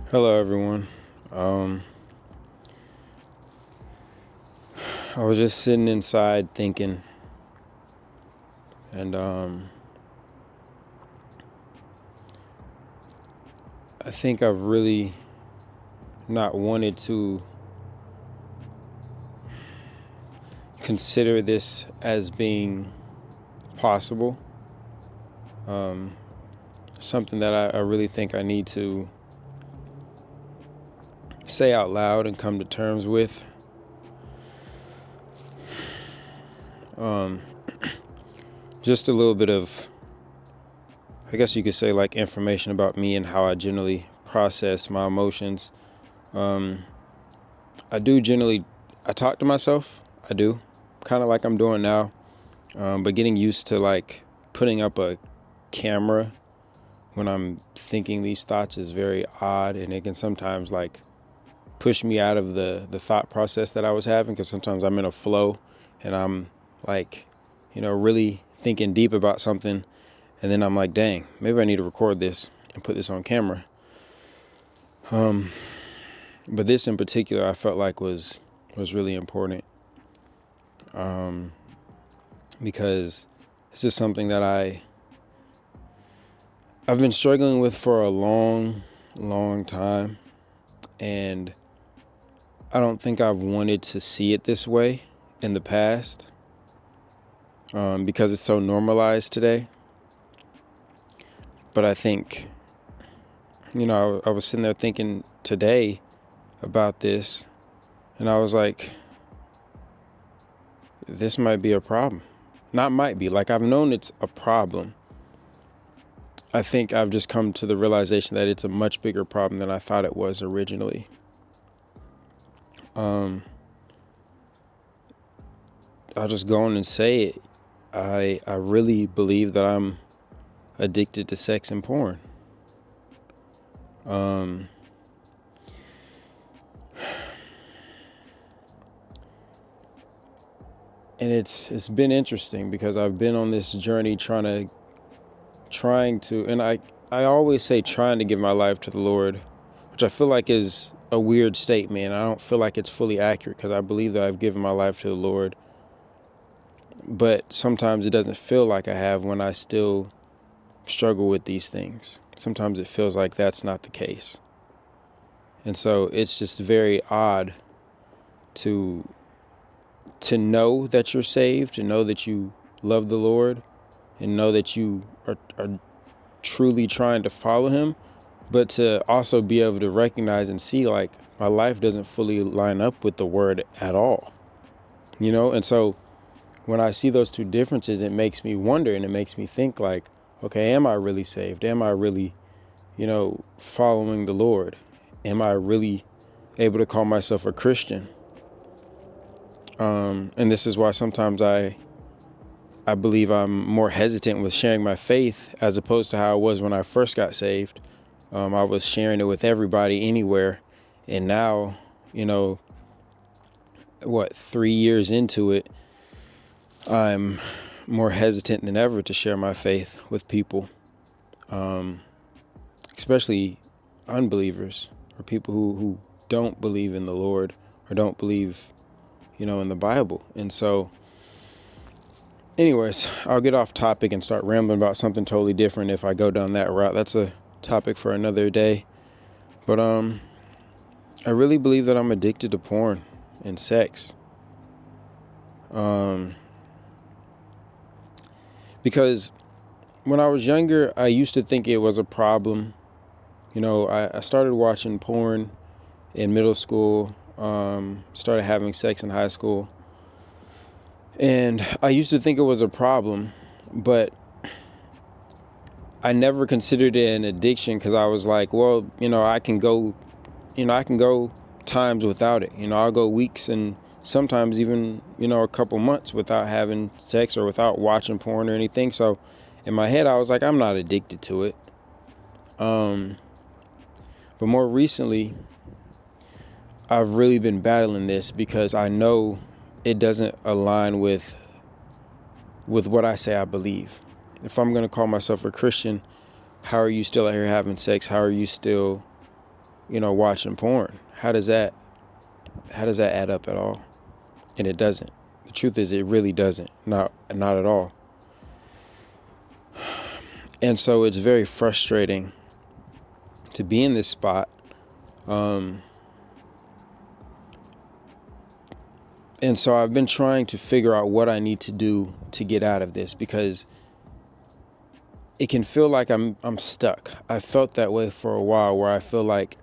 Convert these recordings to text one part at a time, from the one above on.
Hello, everyone. Um, I was just sitting inside thinking, and I think I've really not wanted to consider this as being possible. Um, Something that I really think I need to say out loud and come to terms with. Um, just a little bit of, I guess you could say, like information about me and how I generally process my emotions. Um, I do generally, I talk to myself. I do, kind of like I'm doing now. But getting used to like putting up a camera when I'm thinking these thoughts is very odd, and it can sometimes like push me out of the thought process that I was having, because sometimes I'm in a flow and I'm like, really thinking deep about something, and then I'm like, dang, maybe I need to record this and put this on camera. But this in particular, I felt like was really important, because this is something that I've been struggling with for a long, long time, and I don't think I've wanted to see it this way in the past, because it's so normalized today. But I think, I was sitting there thinking today about this, and I was like, this might be a problem. Not might be, like I've known it's a problem. I think I've just come to the realization that it's a much bigger problem than I thought it was originally. Um, I'll just go on and say it. I really believe that I'm addicted to sex and porn. Um, and it's been interesting because I've been on this journey trying to, and I always say trying to give my life to the Lord, which I feel like is a weird statement. I don't feel like it's fully accurate, because I believe that I've given my life to the Lord, but sometimes it doesn't feel like I have when I still struggle with these things. Sometimes it feels like that's not the case. And so it's just very odd to know that you're saved, to know that you love the Lord, and know that you are truly trying to follow him, but to also be able to recognize and see like my life doesn't fully line up with the word at all. And so when I see those two differences, it makes me wonder, and it makes me think like, okay, am I really saved? Am I really, following the Lord? Am I really able to call myself a Christian? And this is why sometimes I believe I'm more hesitant with sharing my faith as opposed to how I was when I first got saved. I was sharing it with everybody anywhere. And now, 3 years into it, I'm more hesitant than ever to share my faith with people, especially unbelievers or people who don't believe in the Lord or don't believe, in the Bible. And so, anyways, I'll get off topic and start rambling about something totally different if I go down that route. That's a topic for another day. But I really believe that I'm addicted to porn and sex. Because when I was younger, I used to think it was a problem. I started watching porn in middle school, started having sex in high school. And I used to think it was a problem, but I never considered it an addiction, because I was like, well, I can go times without it. I'll go weeks and sometimes even, a couple months without having sex or without watching porn or anything. So in my head, I was like, I'm not addicted to it. But more recently, I've really been battling this because I know it doesn't align with what I say I believe. If I'm going to call myself a Christian, how are you still out here having sex? How are you still, watching porn. How does that add up at all? And it doesn't. The truth is, it really doesn't. Not at all. And so it's very frustrating to be in this spot. And so I've been trying to figure out what I need to do to get out of this, because it can feel like I'm stuck. I felt that way for a while, where I feel like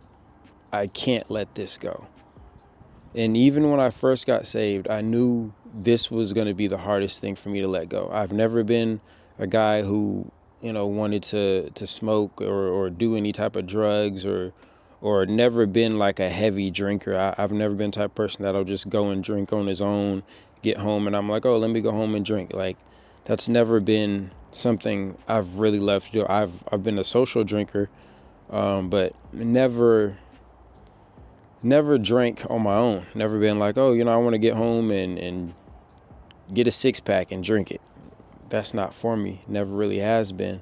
I can't let this go. And even when I first got saved, I knew this was going to be the hardest thing for me to let go. I've never been a guy who, wanted to smoke or do any type of drugs, or never been like a heavy drinker. I've never been the type of person that'll just go and drink on his own, get home, and I'm like, oh, let me go home and drink. Like, that's never been something I've really loved to do. I've been a social drinker, but never drank on my own. Never been like, oh, I want to get home and get a 6-pack and drink it. That's not for me. Never really has been.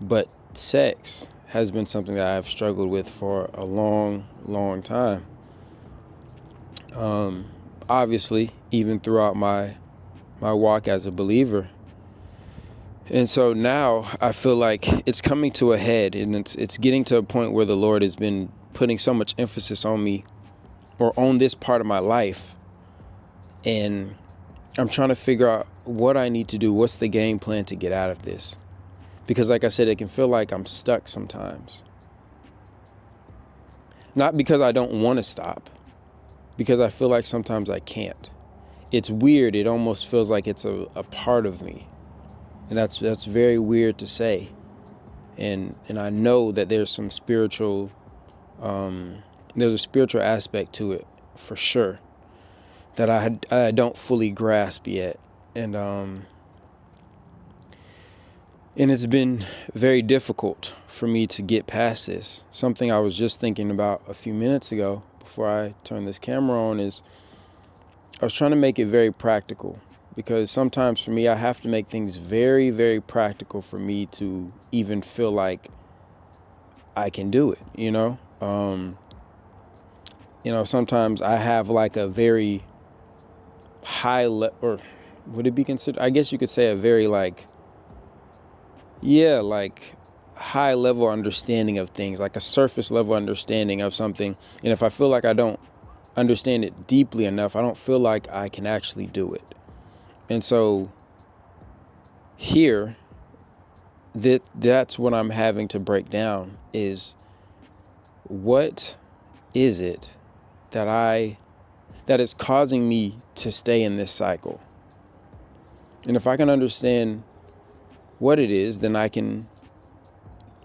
But sex has been something that I've struggled with for a long, long time. Obviously, even throughout my walk as a believer. And so now I feel like it's coming to a head, and it's getting to a point where the Lord has been putting so much emphasis on me, or on this part of my life. And I'm trying to figure out what I need to do. What's the game plan to get out of this? Because like I said, it can feel like I'm stuck sometimes. Not because I don't want to stop, because I feel like sometimes I can't. It's weird. It almost feels like it's a part of me. And that's very weird to say. And I know that there's some spiritual, there's a spiritual aspect to it for sure that I don't fully grasp yet. And it's been very difficult for me to get past this. Something I was just thinking about a few minutes ago before I turned this camera on is I was trying to make it very practical, because sometimes for me, I have to make things very, very practical for me to even feel like I can do it, sometimes I have like a very high or would it be considered? I guess you could say a very like high level understanding of things, like a surface level understanding of something. And if I feel like I don't understand it deeply enough, I don't feel like I can actually do it. And so here, that's what I'm having to break down is, what is it that is causing me to stay in this cycle? And if I can understand what it is, then I can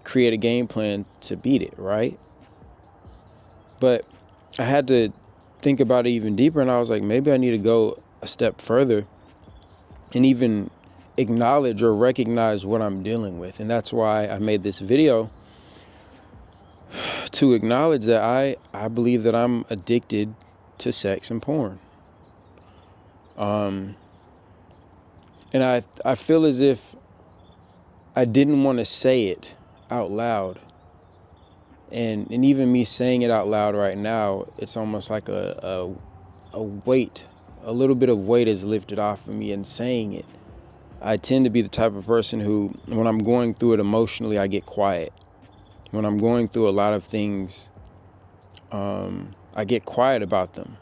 create a game plan to beat it, right? But I had to think about it even deeper, and I was like, maybe I need to go a step further and even acknowledge or recognize what I'm dealing with. And that's why I made this video, to acknowledge that I believe that I'm addicted to sex and porn. And I feel as if I didn't want to say it out loud. And even me saying it out loud right now, it's almost like a weight, a little bit of weight is lifted off of me in saying it. I tend to be the type of person who, when I'm going through it emotionally, I get quiet. When I'm going through a lot of things, I get quiet about them,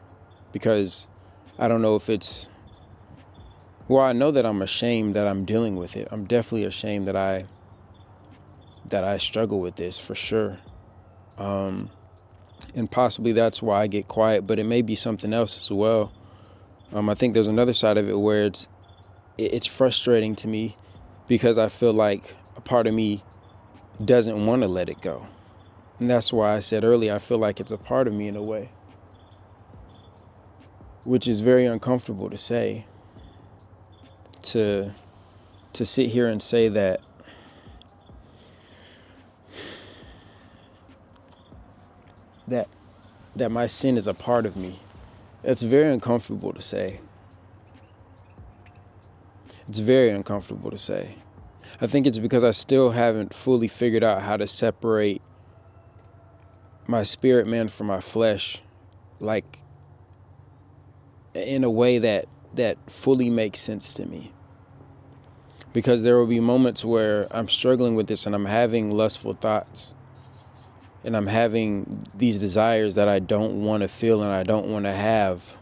because I don't know if it's, well, I know that I'm ashamed that I'm dealing with it. I'm definitely ashamed that I struggle with this, for sure. And possibly that's why I get quiet, but it may be something else as well. I think there's another side of it where it's frustrating to me, because I feel like a part of me doesn't want to let it go. And that's why I said earlier, I feel like it's a part of me in a way, which is very uncomfortable to say, to sit here and say that my sin is a part of me. It's very uncomfortable to say. It's very uncomfortable to say. I think it's because I still haven't fully figured out how to separate my spirit man from my flesh, like in a way that fully makes sense to me. Because there will be moments where I'm struggling with this and I'm having lustful thoughts and I'm having these desires that I don't want to feel and I don't want to have.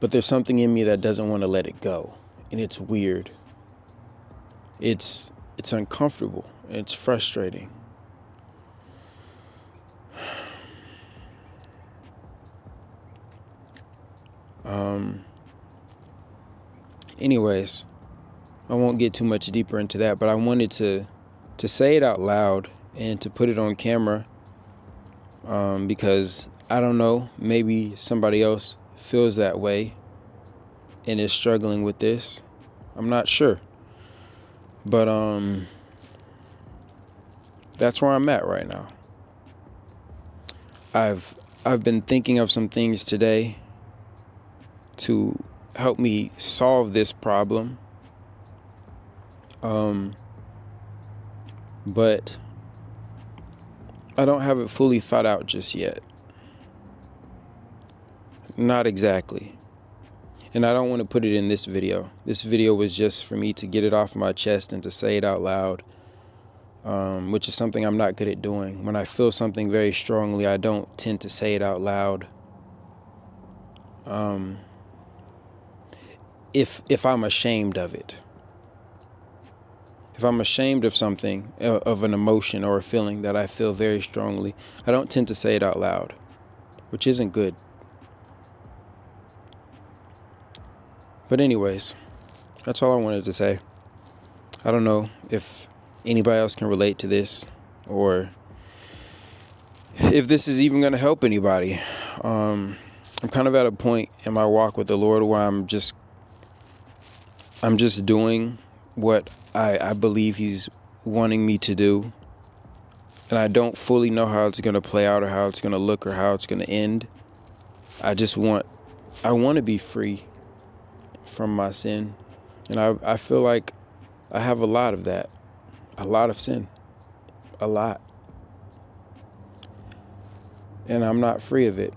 But there's something in me that doesn't want to let it go. And it's weird. It's uncomfortable. It's frustrating. Anyways, I won't get too much deeper into that, but I wanted to say it out loud and to put it on camera, because I don't know, maybe somebody else feels that way and is struggling with this. I'm not sure, but that's where I'm at right now. I've been thinking of some things today to help me solve this problem. But I don't have it fully thought out just yet. Not exactly. And I don't want to put it in this video. This video was just for me to get it off my chest and to say it out loud, which is something I'm not good at doing. When I feel something very strongly, I don't tend to say it out loud. If I'm ashamed of it. If I'm ashamed of something, of an emotion or a feeling that I feel very strongly, I don't tend to say it out loud, which isn't good. But anyways, that's all I wanted to say. I don't know if anybody else can relate to this or if this is even going to help anybody. I'm kind of at a point in my walk with the Lord where I'm just doing what I believe He's wanting me to do. And I don't fully know how it's going to play out or how it's going to look or how it's going to end. I want to be free from my sin. And I feel like I have a lot of that. A lot of sin. A lot. And I'm not free of it.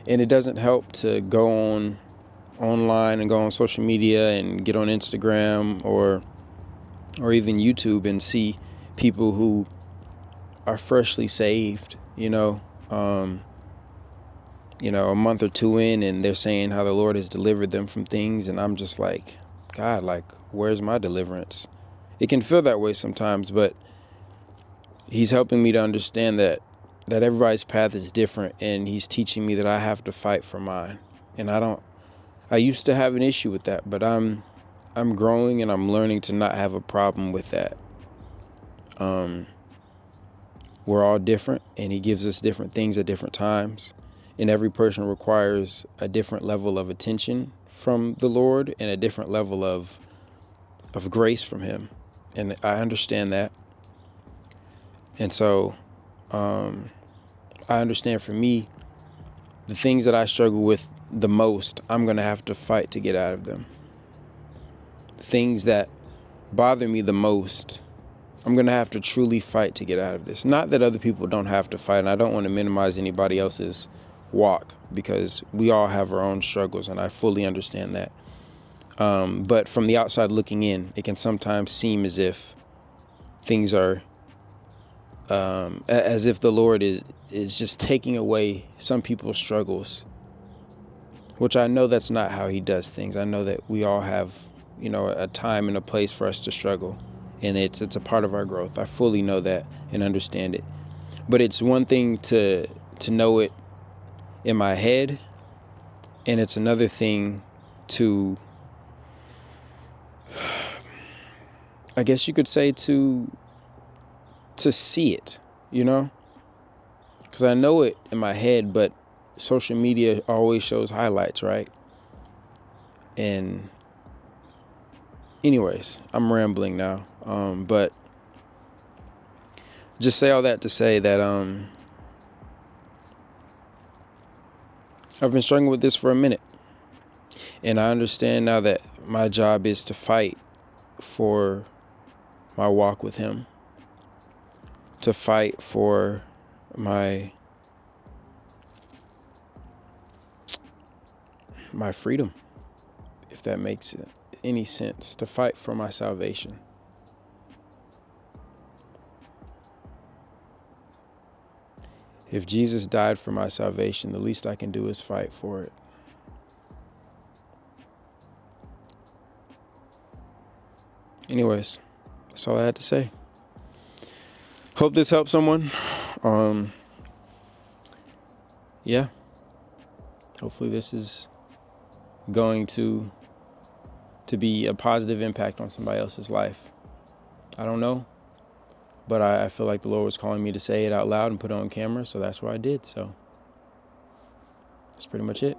And it doesn't help to go online and go on social media and get on Instagram or even YouTube and see people who are freshly saved, a month or two in, and they're saying how the Lord has delivered them from things. And I'm just like, God, where's my deliverance? It can feel that way sometimes, but He's helping me to understand that everybody's path is different, and He's teaching me that I have to fight for mine. And I used to have an issue with that, but I'm growing and I'm learning to not have a problem with that. We're all different, and He gives us different things at different times. And every person requires a different level of attention from the Lord and a different level of grace from Him. And I understand that. And so I understand for me, the things that I struggle with the most, I'm going to have to fight to get out of them. Things that bother me the most, I'm going to have to truly fight to get out of this. Not that other people don't have to fight, and I don't want to minimize anybody else's walk, because we all have our own struggles, and I fully understand that. But from the outside looking in, it can sometimes seem as if things are, as if the Lord is just taking away some people's struggles, which I know that's not how He does things. I know that we all have, a time and a place for us to struggle, and it's a part of our growth. I fully know that and understand it. But it's one thing to know it in my head, and it's another thing to, I guess you could say, to see it, because I know it in my head, but social media always shows highlights, right? And anyways, I'm rambling now, but just say all that to say that I've been struggling with this for a minute, and I understand now that my job is to fight for my walk with Him. to fight for my freedom, if that makes any sense, to fight for my salvation. If Jesus died for my salvation, the least I can do is fight for it. Anyways, that's all I had to say. Hope this helps someone. Yeah. Hopefully this is going to be a positive impact on somebody else's life. I don't know, but I feel like the Lord was calling me to say it out loud and put it on camera, so that's what I did. So that's pretty much it.